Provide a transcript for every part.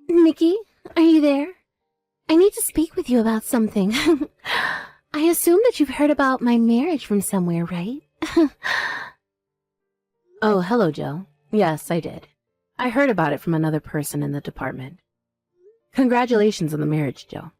Nikki, are you there? I need to speak with you about something. I assume that you've heard about my marriage from somewhere, right? Oh, hello, Joe. Yes, I did. I heard about it from another person in the department. Congratulations on the marriage, Joe.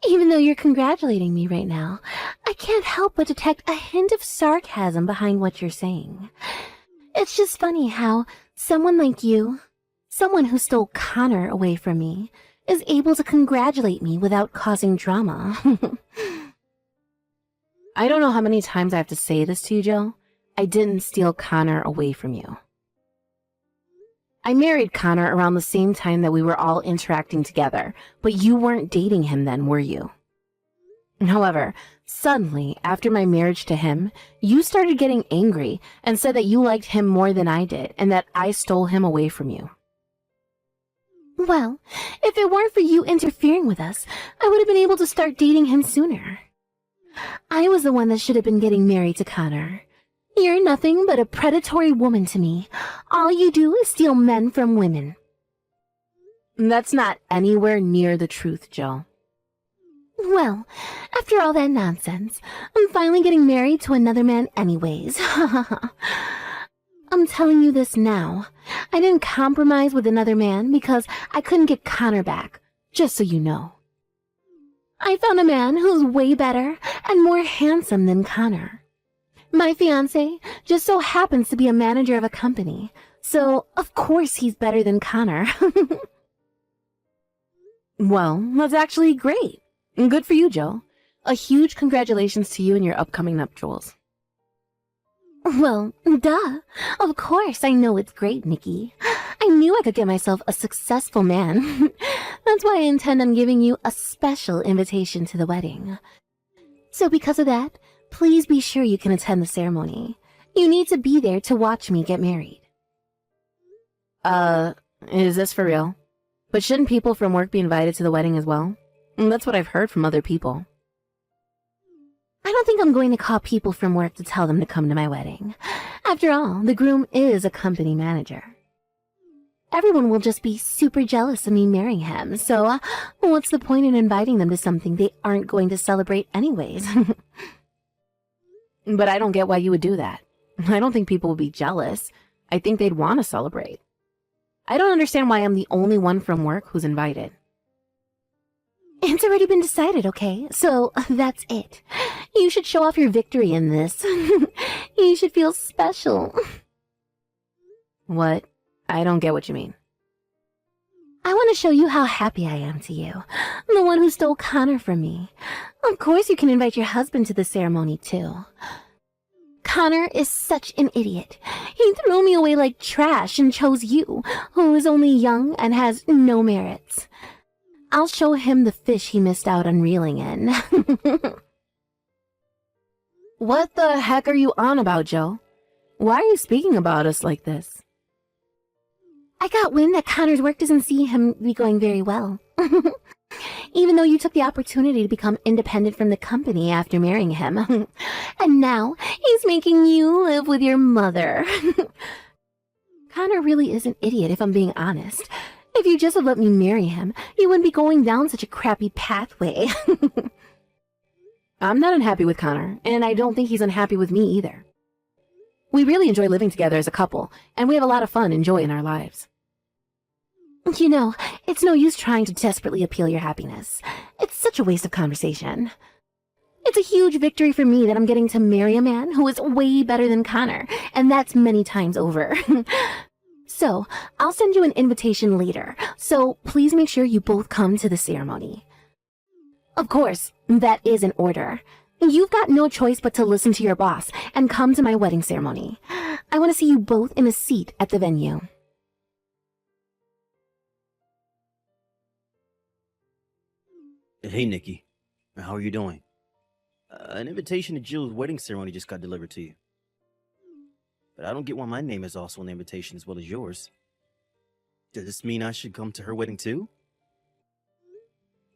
Even though you're congratulating me right now, I can't help but detect a hint of sarcasm behind what you're saying. It's just funny how someone like you, someone who stole Connor away from me, is able to congratulate me without causing drama. I don't know how many times I have to say this to you, Joe. I didn't steal Connor away from you. I married Connor around the same time that we were all interacting together, but you weren't dating him then, were you? However, suddenly, after my marriage to him, you started getting angry and said that you liked him more than I did and that I stole him away from you. Well, if it weren't for you interfering with us, I would have been able to start dating him sooner. I was the one that should have been getting married to Connor. You're nothing but a predatory woman to me. All you do is steal men from women. That's not anywhere near the truth, Joe. Well, after all that nonsense, I'm finally getting married to another man anyways. I'm telling you this now. I didn't compromise with another man because I couldn't get Connor back, just so you know. I found a man who's way better and more handsome than Connor. My fiancé just so happens to be a manager of a company, so of course he's better than Connor. Well, that's actually great. Good for you, Joe. A huge congratulations to you and your upcoming nuptials. Well, duh. Of course I know it's great, Nikki. I knew I could get myself a successful man. That's why I intend on giving you a special invitation to the wedding. So because of that, please be sure you can attend the ceremony. You need to be there to watch me get married. Is this for real? But shouldn't people from work be invited to the wedding as well? That's what I've heard from other people. I don't think I'm going to call people from work to tell them to come to my wedding. After all, the groom is a company manager. Everyone will just be super jealous of me marrying him, so what's the point in inviting them to something they aren't going to celebrate anyways? But I don't get why you would do that. I don't think people would be jealous. I think they'd want to celebrate. I don't understand why I'm the only one from work who's invited. It's already been decided, okay? So that's it. You should show off your victory in this. You should feel special. What? I don't get what you mean. I want to show you how happy I am to you. The one who stole Connor from me. Of course you can invite your husband to the ceremony, too. Connor is such an idiot. He threw me away like trash and chose you, who is only young and has no merits. I'll show him the fish he missed out on reeling in. What the heck are you on about, Joe? Why are you speaking about us like this? I got wind that Connor's work doesn't see him be going very well. Even though you took the opportunity to become independent from the company after marrying him. And now he's making you live with your mother. Connor really is an idiot, if I'm being honest. If you just had let me marry him, you wouldn't be going down such a crappy pathway. I'm not unhappy with Connor, and I don't think he's unhappy with me either. We really enjoy living together as a couple, and we have a lot of fun and joy in our lives. You know, it's no use trying to desperately appeal your happiness. It's such a waste of conversation. It's a huge victory for me that I'm getting to marry a man who is way better than Connor, and that's many times over. So, I'll send you an invitation later, so please make sure you both come to the ceremony. Of course, that is an order. You've got no choice but to listen to your boss and come to my wedding ceremony. I want to see you both in a seat at the venue. Hey, Nikki. How are you doing? An invitation to Jill's wedding ceremony just got delivered to you. But I don't get why my name is also on the invitation as well as yours. Does this mean I should come to her wedding too?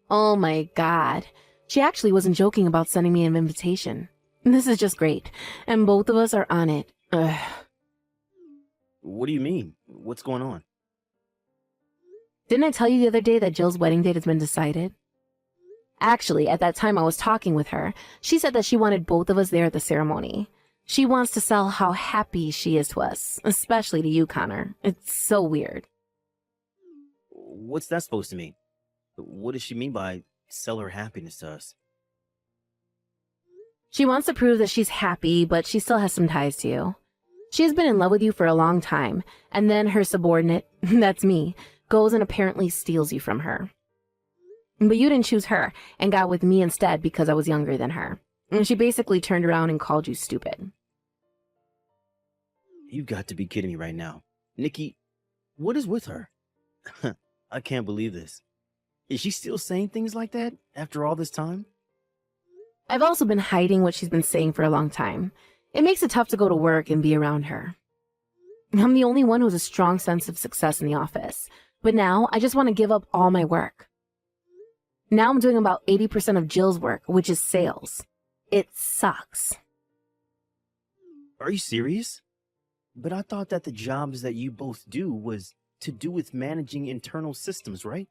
Oh my god. She actually wasn't joking about sending me an invitation. This is just great, and both of us are on it. Ugh. What do you mean? What's going on? Didn't I tell you the other day that Jill's wedding date has been decided? Actually, at that time I was talking with her, she said that she wanted both of us there at the ceremony. She wants to sell how happy she is to us, especially to you, Connor. It's so weird. What's that supposed to mean? What does she mean by sell her happiness to us? She wants to prove that she's happy, but she still has some ties to you. She has been in love with you for a long time, and then her subordinate, that's me, goes and apparently steals you from her. But you didn't choose her and got with me instead because I was younger than her. And she basically turned around and called you stupid. You've got to be kidding me right now. Nikki, what is with her? I can't believe this. Is she still saying things like that after all this time? I've also been hiding what she's been saying for a long time. It makes it tough to go to work and be around her. I'm the only one who has a strong sense of success in the office, but now I just want to give up all my work. Now I'm doing about 80% of Jill's work, which is sales. It sucks. Are you serious? But I thought that the jobs that you both do was to do with managing internal systems, right?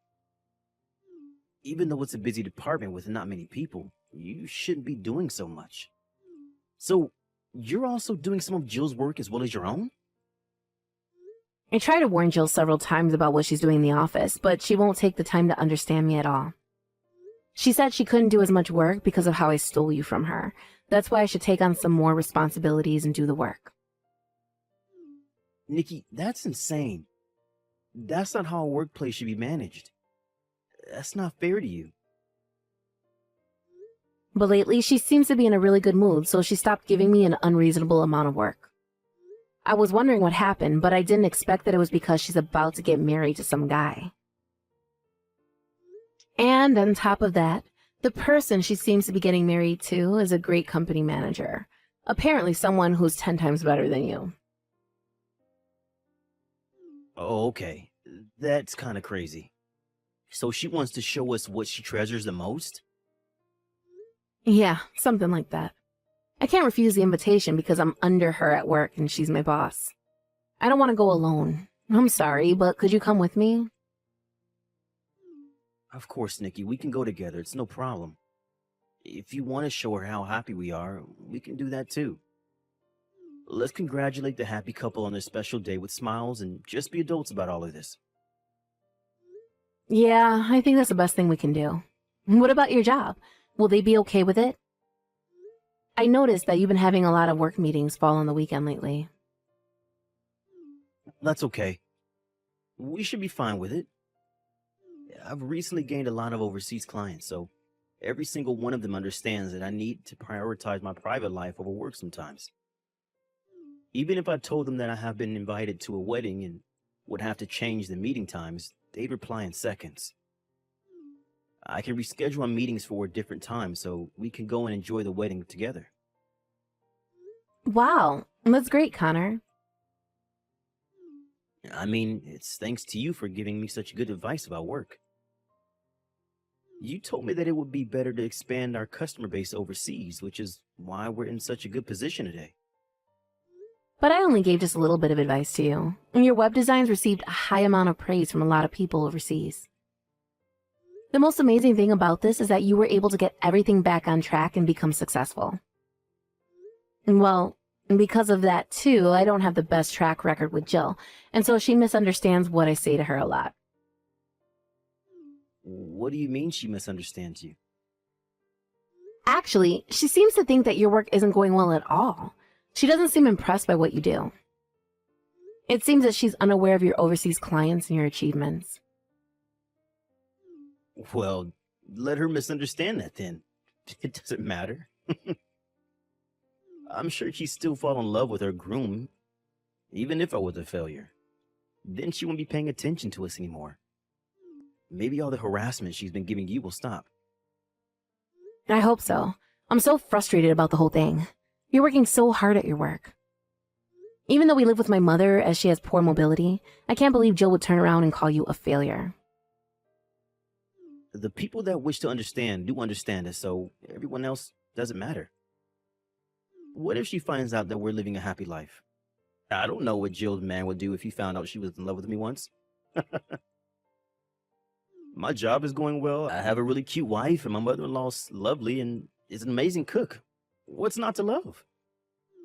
Even though it's a busy department with not many people, you shouldn't be doing so much. So, you're also doing some of Jill's work as well as your own? I tried to warn Jill several times about what she's doing in the office, but she won't take the time to understand me at all. She said she couldn't do as much work because of how I stole you from her. That's why I should take on some more responsibilities and do the work. Nikki, that's insane. That's not how a workplace should be managed. That's not fair to you. But lately, she seems to be in a really good mood, so she stopped giving me an unreasonable amount of work. I was wondering what happened, but I didn't expect that it was because she's about to get married to some guy. And on top of that, the person she seems to be getting married to is a great company manager. Apparently someone who's 10 times better than you. Oh, okay. That's kind of crazy. So she wants to show us what she treasures the most? Yeah, something like that. I can't refuse the invitation because I'm under her at work and she's my boss. I don't want to go alone. I'm sorry, but could you come with me? Of course, Nikki, we can go together. It's no problem. If you want to show her how happy we are, we can do that too. Let's congratulate the happy couple on their special day with smiles and just be adults about all of this. Yeah, I think that's the best thing we can do. What about your job? Will they be okay with it? I noticed that you've been having a lot of work meetings fall on the weekend lately. That's okay. We should be fine with it. I've recently gained a lot of overseas clients, so every single one of them understands that I need to prioritize my private life over work sometimes. Even if I told them that I have been invited to a wedding and would have to change the meeting times, they'd reply in seconds. I can reschedule our meetings for a different time so we can go and enjoy the wedding together. Wow, that's great, Connor. I mean, it's thanks to you for giving me such good advice about work. You told me that it would be better to expand our customer base overseas, which is why we're in such a good position today. But I only gave just a little bit of advice to you. And your web designs received a high amount of praise from a lot of people overseas. The most amazing thing about this is that you were able to get everything back on track and become successful. Well, because of that too, I don't have the best track record with Jill, and so she misunderstands what I say to her a lot. What do you mean she misunderstands you? Actually, she seems to think that your work isn't going well at all. She doesn't seem impressed by what you do. It seems that she's unaware of your overseas clients and your achievements. Well, let her misunderstand that then. It doesn't matter. I'm sure she'd still fall in love with her groom, even if I was a failure. Then she won't be paying attention to us anymore. Maybe all the harassment she's been giving you will stop. I hope so. I'm so frustrated about the whole thing. You're working so hard at your work. Even though we live with my mother as she has poor mobility, I can't believe Jill would turn around and call you a failure. The people that wish to understand do understand us, so everyone else doesn't matter. What if she finds out that we're living a happy life? I don't know what Jill's man would do if he found out she was in love with me once. My job is going well. I have a really cute wife, and my mother-in-law's lovely and is an amazing cook. What's not to love?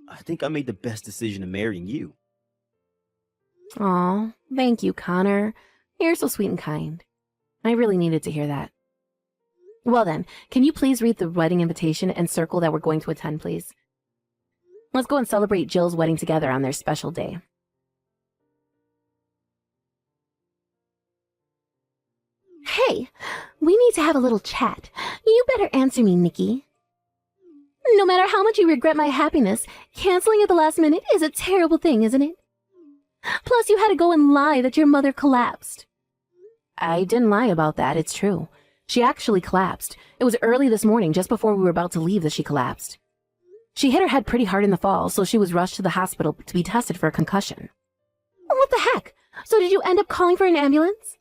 I think I made the best decision in marrying you. Aw, thank you, Connor. You're so sweet and kind. I really needed to hear that. Well then, can you please read the wedding invitation and circle that we're going to attend, please? Let's go and celebrate Jill's wedding together on their special day. Hey, we need to have a little chat. You better answer me, Nikki. No matter how much you regret my happiness, canceling at the last minute is a terrible thing, isn't it? Plus, you had to go and lie that your mother collapsed. I didn't lie about that, it's true. She actually collapsed. It was early this morning, just before we were about to leave, that she collapsed. She hit her head pretty hard in the fall, so she was rushed to the hospital to be tested for a concussion. What the heck? So did you end up calling for an ambulance?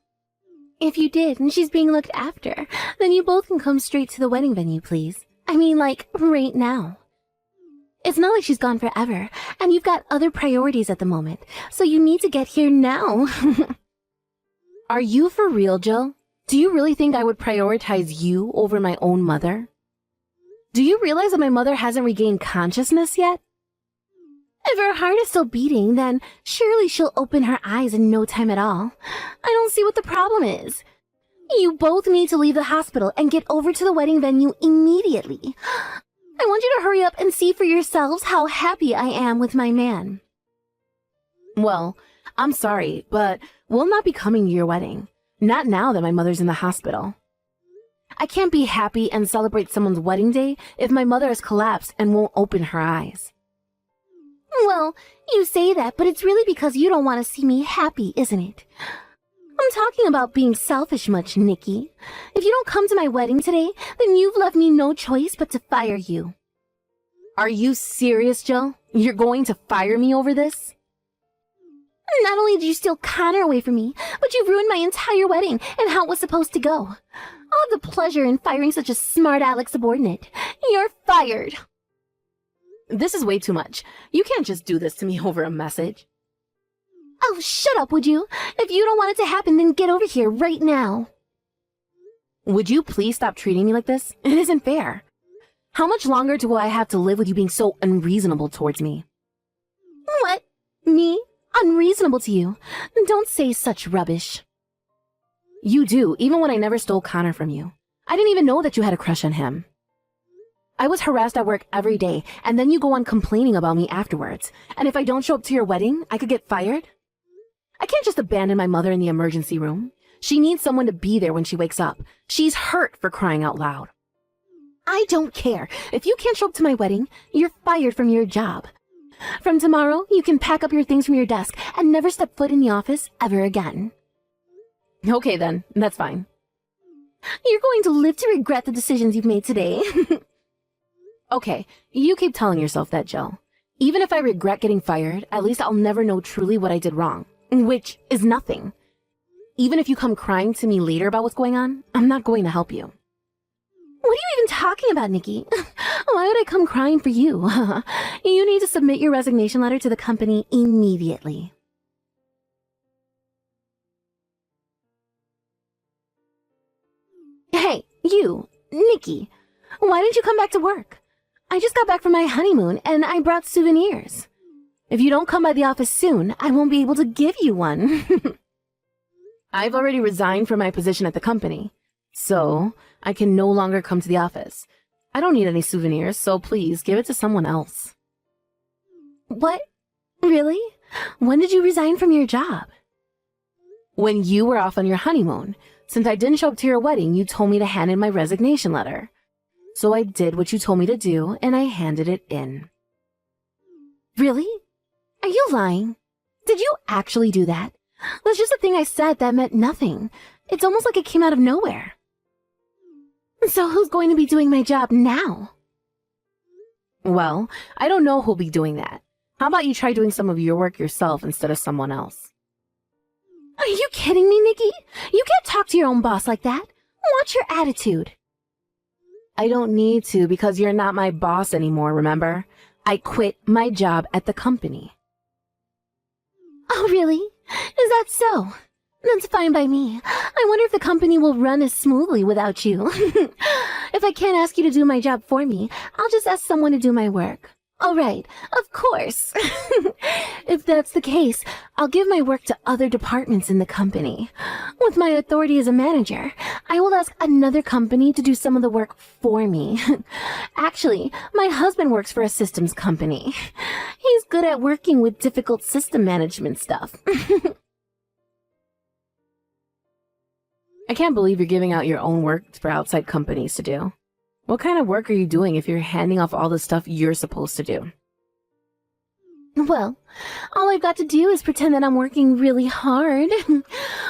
If you did, and she's being looked after, then you both can come straight to the wedding venue, please. I mean, like, right now. It's not like she's gone forever, and you've got other priorities at the moment, so you need to get here now. Are you for real, Jill? Do you really think I would prioritize you over my own mother? Do you realize that my mother hasn't regained consciousness yet? If her heart is still beating, then surely she'll open her eyes in no time at all. I don't see what the problem is. You both need to leave the hospital and get over to the wedding venue immediately. I want you to hurry up and see for yourselves how happy I am with my man. Well, I'm sorry, but we'll not be coming to your wedding. Not now that my mother's in the hospital. I can't be happy and celebrate someone's wedding day if my mother has collapsed and won't open her eyes. Well, you say that, but it's really because you don't want to see me happy, isn't it? I'm talking about being selfish much, Nikki. If you don't come to my wedding today, then you've left me no choice but to fire you. Are you serious, Jill? You're going to fire me over this? Not only did you steal Connor away from me, but you've ruined my entire wedding and how it was supposed to go. I'll have the pleasure in firing such a smart aleck subordinate. You're fired. This is way too much. You can't just do this to me over a message. Oh, shut up, would you? If you don't want it to happen, then get over here right now. Would you please stop treating me like this? It isn't fair. How much longer do I have to live with you being so unreasonable towards me? What? Me? Unreasonable to you? Don't say such rubbish. You do, even when I never stole Connor from you. I didn't even know that you had a crush on him. I was harassed at work every day, and then you go on complaining about me afterwards. And if I don't show up to your wedding, I could get fired? I can't just abandon my mother in the emergency room. She needs someone to be there when she wakes up. She's hurt, for crying out loud. I don't care. If you can't show up to my wedding, you're fired from your job. From tomorrow, you can pack up your things from your desk and never step foot in the office ever again. Okay then, that's fine. You're going to live to regret the decisions you've made today. Okay, you keep telling yourself that, Jill. Even if I regret getting fired, at least I'll never know truly what I did wrong, which is nothing. Even if you come crying to me later about what's going on, I'm not going to help you. What are you even talking about, Nikki? Why would I come crying for you? You need to submit your resignation letter to the company immediately. Hey, you, Nikki, why didn't you come back to work? I just got back from my honeymoon and I brought souvenirs. If you don't come by the office soon, I won't be able to give you one. I've already resigned from my position at the company, so I can no longer come to the office. I don't need any souvenirs, so please give it to someone else. What? Really? When did you resign from your job? When you were off on your honeymoon. Since I didn't show up to your wedding, you told me to hand in my resignation letter. So I did what you told me to do, and I handed it in. Really? Are you lying? Did you actually do that? That's just a thing I said that meant nothing. It's almost like it came out of nowhere. So who's going to be doing my job now? Well, I don't know who'll be doing that. How about you try doing some of your work yourself instead of someone else? Are you kidding me, Nikki? You can't talk to your own boss like that. Watch your attitude. I don't need to because you're not my boss anymore, remember? I quit my job at the company. Oh, really? Is that so? That's fine by me. I wonder if the company will run as smoothly without you. If I can't ask you to do my job for me, I'll just ask someone to do my work. All right, of course. If that's the case, I'll give my work to other departments in the company. With my authority as a manager, I will ask another company to do some of the work for me. Actually, my husband works for a systems company. He's good at working with difficult system management stuff. I can't believe you're giving out your own work for outside companies to do. What kind of work are you doing if you're handing off all the stuff you're supposed to do? Well, all I've got to do is pretend that I'm working really hard.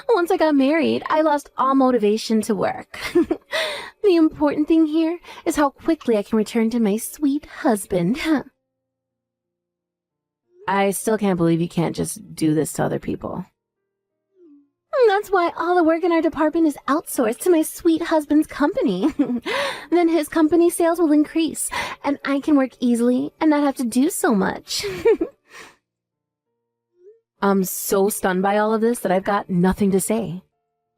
Once I got married, I lost all motivation to work. The important thing here is how quickly I can return to my sweet husband. I still can't believe you can't just do this to other people. That's why all the work in our department is outsourced to my sweet husband's company. Then his company sales will increase, and I can work easily and not have to do so much. I'm so stunned by all of this that I've got nothing to say.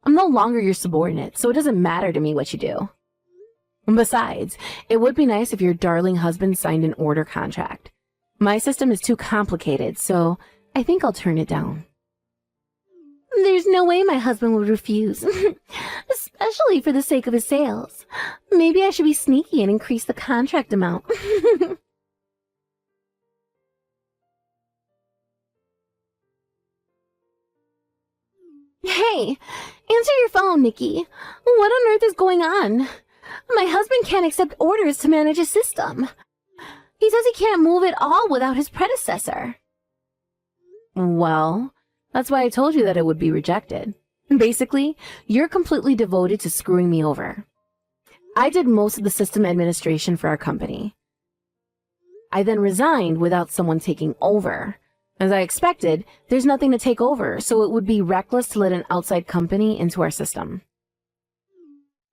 I'm no longer your subordinate, so it doesn't matter to me what you do. And besides, it would be nice if your darling husband signed an order contract. My system is too complicated, so I think I'll turn it down. There's no way my husband would refuse, especially for the sake of his sales. Maybe I should be sneaky and increase the contract amount. Hey, answer your phone, Nikki. What on earth is going on? My husband can't accept orders to manage a system. He says he can't move at all without his predecessor. Well, that's why I told you that it would be rejected. Basically, you're completely devoted to screwing me over. I did most of the system administration for our company. I then resigned without someone taking over. As I expected, there's nothing to take over, so it would be reckless to let an outside company into our system.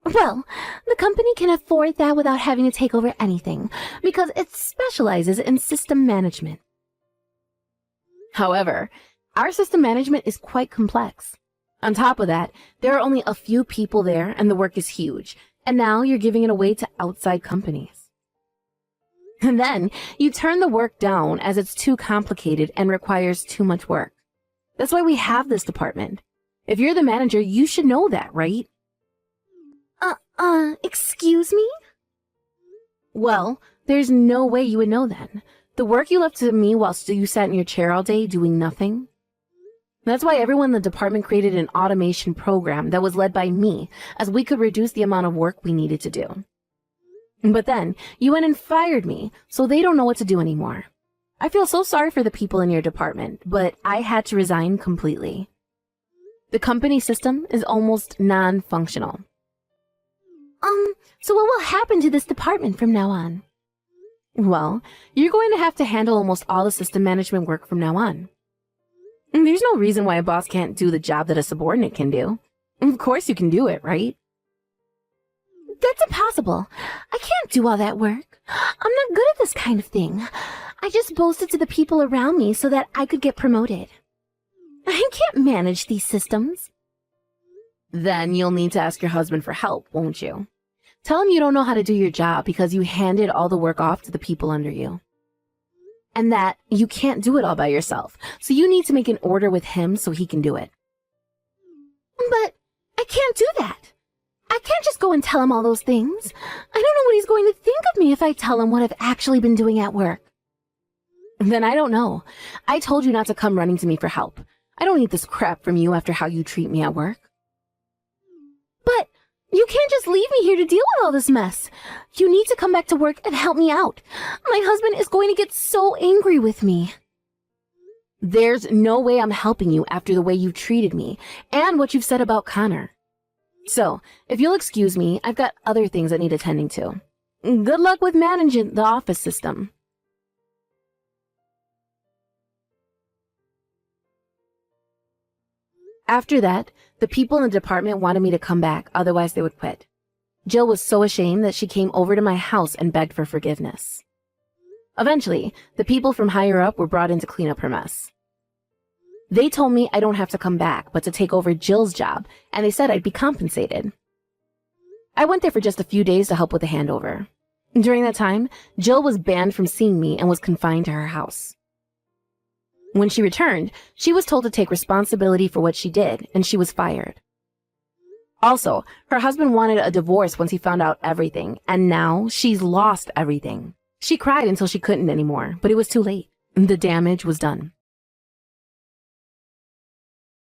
Well, the company can afford that without having to take over anything, because it specializes in system management. However, our system management is quite complex. On top of that, there are only a few people there and the work is huge, and now you're giving it away to outside companies. And then you turn the work down as it's too complicated and requires too much work. That's why we have this department. If you're the manager, you should know that, right? Excuse me? Well, there's no way you would know then. The work you left to me whilst you sat in your chair all day doing nothing. That's why everyone in the department created an automation program that was led by me, as we could reduce the amount of work we needed to do. But then, you went and fired me, so they don't know what to do anymore. I feel so sorry for the people in your department, but I had to resign completely. The company system is almost non-functional. So what will happen to this department from now on? Well, you're going to have to handle almost all the system management work from now on. There's no reason why a boss can't do the job that a subordinate can do. Of course you can do it, right? That's impossible. I can't do all that work. I'm not good at this kind of thing. I just boasted to the people around me so that I could get promoted. I can't manage these systems. Then you'll need to ask your husband for help, won't you? Tell him you don't know how to do your job because you handed all the work off to the people under you. And that you can't do it all by yourself, so you need to make an order with him so he can do it. But I can't do that. I can't just go and tell him all those things. I don't know what he's going to think of me if I tell him what I've actually been doing at work. Then I don't know. I told you not to come running to me for help. I don't need this crap from you after how you treat me at work. But you can't just leave me here to deal with all this mess. You need to come back to work and help me out. My husband is going to get so angry with me. There's no way I'm helping you after the way you treated me and what you've said about Connor. So, if you'll excuse me, I've got other things that need attending to. Good luck with managing the office system. After that, the people in the department wanted me to come back, otherwise they would quit. Jill was so ashamed that she came over to my house and begged for forgiveness. Eventually, the people from higher up were brought in to clean up her mess. They told me I don't have to come back, but to take over Jill's job, and they said I'd be compensated. I went there for just a few days to help with the handover. During that time, Jill was banned from seeing me and was confined to her house. When she returned, she was told to take responsibility for what she did, and she was fired. Also, her husband wanted a divorce once he found out everything, and now she's lost everything. She cried until she couldn't anymore, but it was too late. The damage was done.